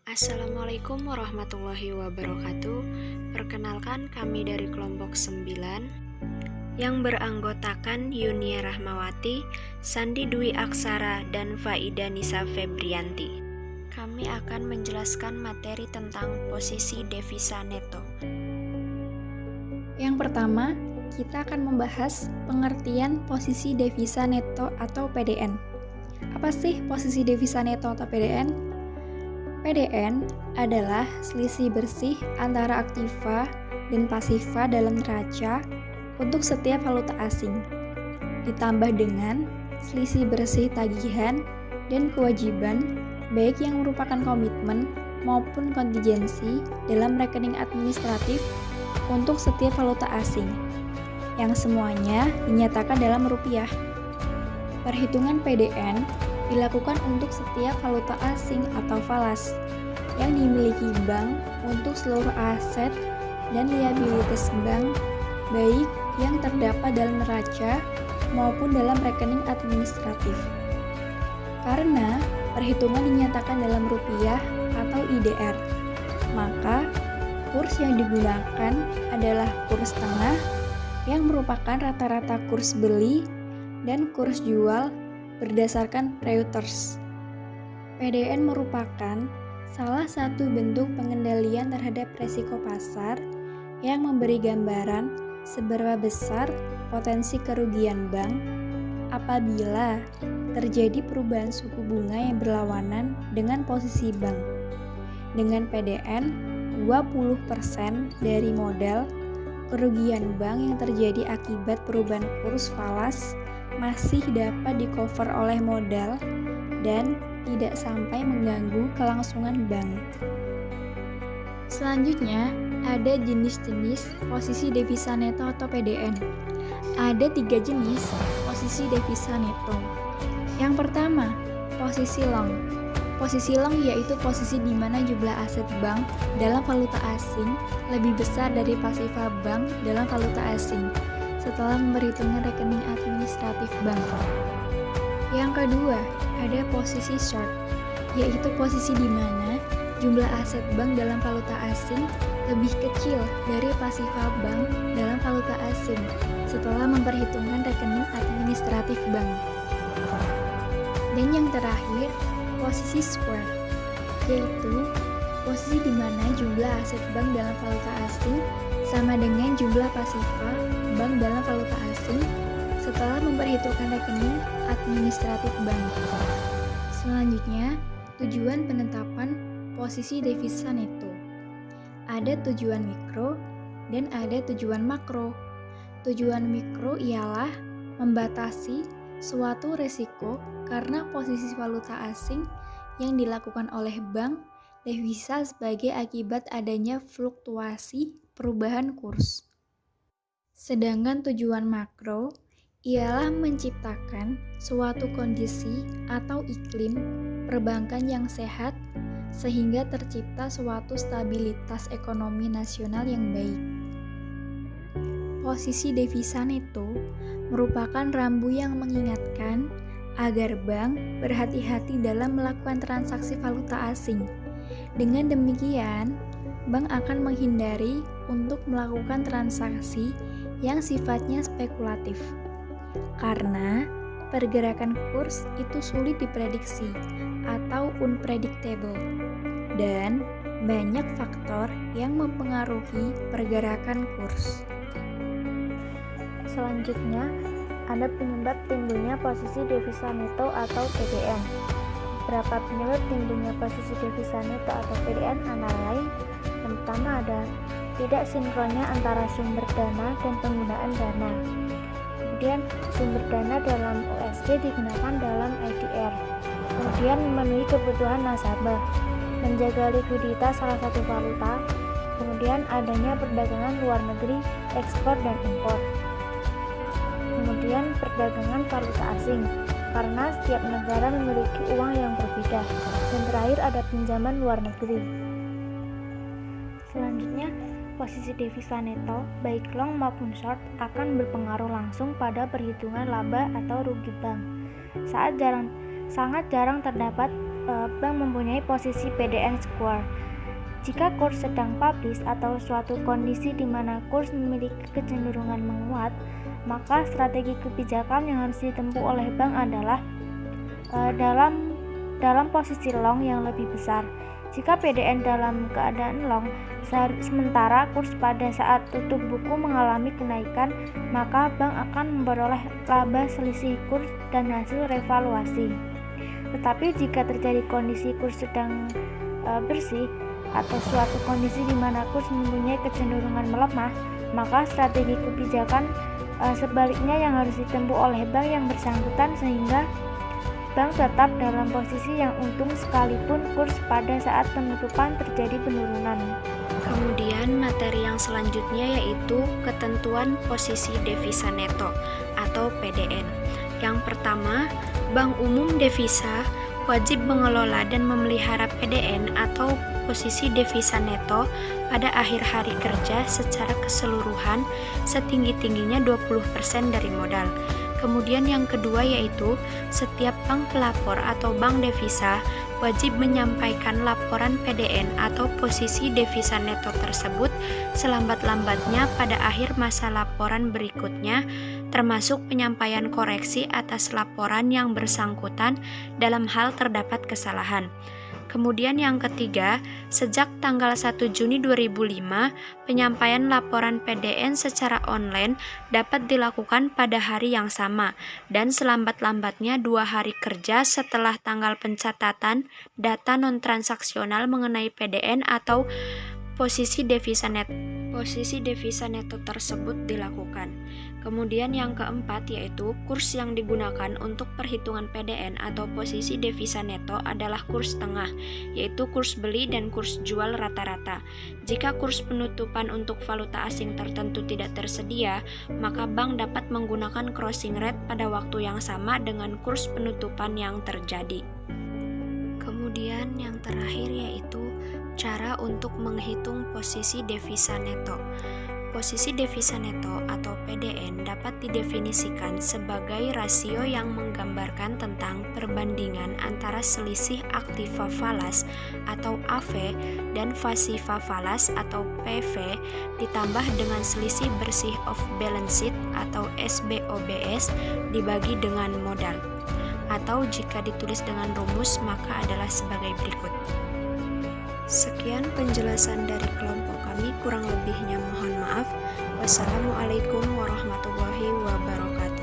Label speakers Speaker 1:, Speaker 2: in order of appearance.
Speaker 1: Assalamualaikum warahmatullahi wabarakatuh. Perkenalkan, kami dari kelompok 9 yang beranggotakan Yunia Rahmawati, Sandi Dwi Aksara, dan Faida Nisa Febrianti. Kami akan menjelaskan materi tentang posisi devisa neto.
Speaker 2: Yang pertama, kita akan membahas pengertian posisi devisa neto atau PDN. Apa sih posisi devisa neto atau PDN? PDN adalah selisih bersih antara aktiva dan pasiva dalam neraca untuk setiap valuta asing, ditambah dengan selisih bersih tagihan dan kewajiban baik yang merupakan komitmen maupun kontingensi dalam rekening administratif untuk setiap valuta asing, yang semuanya dinyatakan dalam rupiah. Perhitungan PDN dilakukan untuk setiap valuta asing atau falas yang dimiliki bank untuk seluruh aset dan liabilitas bank, baik yang terdapat dalam neraca maupun dalam rekening administratif. Karena perhitungan dinyatakan dalam rupiah atau IDR, maka kurs yang digunakan adalah kurs tengah yang merupakan rata-rata kurs beli dan kurs jual berdasarkan Reuters. PDN merupakan salah satu bentuk pengendalian terhadap risiko pasar yang memberi gambaran seberapa besar potensi kerugian bank apabila terjadi perubahan suku bunga yang berlawanan dengan posisi bank. Dengan PDN 20% dari modal, kerugian bank yang terjadi akibat perubahan kurs falas masih dapat di-cover oleh modal dan tidak sampai mengganggu kelangsungan bank. Selanjutnya, ada jenis-jenis posisi devisa neto atau PDN. Ada 3 jenis posisi devisa neto. Yang pertama, posisi long. Posisi long yaitu posisi di mana jumlah aset bank dalam valuta asing lebih besar dari pasiva bank dalam valuta asing setelah memperhitungkan rekening administratif bank. Yang kedua, ada posisi short, yaitu posisi di mana jumlah aset bank dalam valuta asing lebih kecil dari pasiva bank dalam valuta asing setelah memperhitungkan rekening administratif bank. Dan yang terakhir, posisi square, yaitu posisi di mana jumlah aset bank dalam valuta asing sama dengan jumlah pasiva bank dalam valuta asing setelah memperhitungkan rekening administratif bank. Selanjutnya, tujuan penetapan posisi devisa neto. Ada tujuan mikro dan ada tujuan makro. Tujuan mikro ialah membatasi suatu risiko karena posisi valuta asing yang dilakukan oleh bank devisa sebagai akibat adanya fluktuasi perubahan kurs. Sedangkan tujuan makro ialah menciptakan suatu kondisi atau iklim perbankan yang sehat sehingga tercipta suatu stabilitas ekonomi nasional yang baik. Posisi devisa neto merupakan rambu yang mengingatkan agar bank berhati-hati dalam melakukan transaksi valuta asing. Dengan demikian, bank akan menghindari untuk melakukan transaksi yang sifatnya spekulatif. Karena pergerakan kurs itu sulit diprediksi atau unpredictable dan banyak faktor yang mempengaruhi pergerakan kurs.
Speaker 3: Selanjutnya, ada penyebab timbulnya posisi devisa neto atau PDN. Beberapa penyebab timbulnya posisi devisa neto atau PDN antara lain, yang pertama ada tidak sinkronnya antara sumber dana dan penggunaan dana. Kemudian sumber dana dalam USD digunakan dalam IDR. Kemudian memenuhi kebutuhan nasabah, menjaga likuiditas salah satu valuta. Kemudian adanya perdagangan luar negeri, ekspor dan impor. Kemudian perdagangan valuta asing, karena setiap negara memiliki uang yang berbeda. Dan terakhir ada pinjaman luar negeri. Selanjutnya, posisi devisa neto, baik long maupun short, akan berpengaruh langsung pada perhitungan laba atau rugi bank. Sangat jarang terdapat bank mempunyai posisi PDN score. Jika kurs sedang publish atau suatu kondisi di mana kurs memiliki kecenderungan menguat, maka strategi kebijakan yang harus ditempuh oleh bank adalah dalam posisi long yang lebih besar. Jika PDN dalam keadaan long, sementara kurs pada saat tutup buku mengalami kenaikan, maka bank akan memperoleh laba selisih kurs dan hasil revaluasi. Tetapi jika terjadi kondisi kurs sedang bersih atau suatu kondisi di mana kurs mempunyai kecenderungan melemah, maka strategi kebijakan sebaliknya yang harus ditempuh oleh bank yang bersangkutan sehingga bank tetap dalam posisi yang untung sekalipun kurs pada saat penutupan terjadi penurunan.
Speaker 1: Kemudian materi yang selanjutnya yaitu ketentuan posisi devisa neto atau PDN. Yang pertama, Bank Umum Devisa wajib mengelola dan memelihara PDN atau posisi devisa neto pada akhir hari kerja secara keseluruhan setinggi-tingginya 20% dari modal. Kemudian yang kedua yaitu setiap bank pelapor atau bank devisa wajib menyampaikan laporan PDN atau posisi devisa neto tersebut selambat-lambatnya pada akhir masa laporan berikutnya, termasuk penyampaian koreksi atas laporan yang bersangkutan dalam hal terdapat kesalahan. Kemudian yang ketiga, sejak tanggal 1 Juni 2005, penyampaian laporan PDN secara online dapat dilakukan pada hari yang sama dan selambat-lambatnya 2 hari kerja setelah tanggal pencatatan data non-transaksional mengenai PDN atau posisi devisa neto tersebut dilakukan. Kemudian yang keempat yaitu kurs yang digunakan untuk perhitungan PDN atau posisi devisa neto adalah kurs tengah, yaitu kurs beli dan kurs jual rata-rata. Jika kurs penutupan untuk valuta asing tertentu tidak tersedia, maka bank dapat menggunakan crossing rate pada waktu yang sama dengan kurs penutupan yang terjadi. Kemudian yang terakhir yaitu cara untuk menghitung posisi devisa neto. Posisi devisa neto atau PDN dapat didefinisikan sebagai rasio yang menggambarkan tentang perbandingan antara selisih aktiva falas atau AV dan pasiva falas atau PV ditambah dengan selisih bersih off balance sheet atau SBOBS dibagi dengan modal. Atau jika ditulis dengan rumus maka adalah sebagai berikut. Sekian penjelasan dari kelompok kami, kurang lebihnya mohon maaf. Wassalamualaikum warahmatullahi wabarakatuh.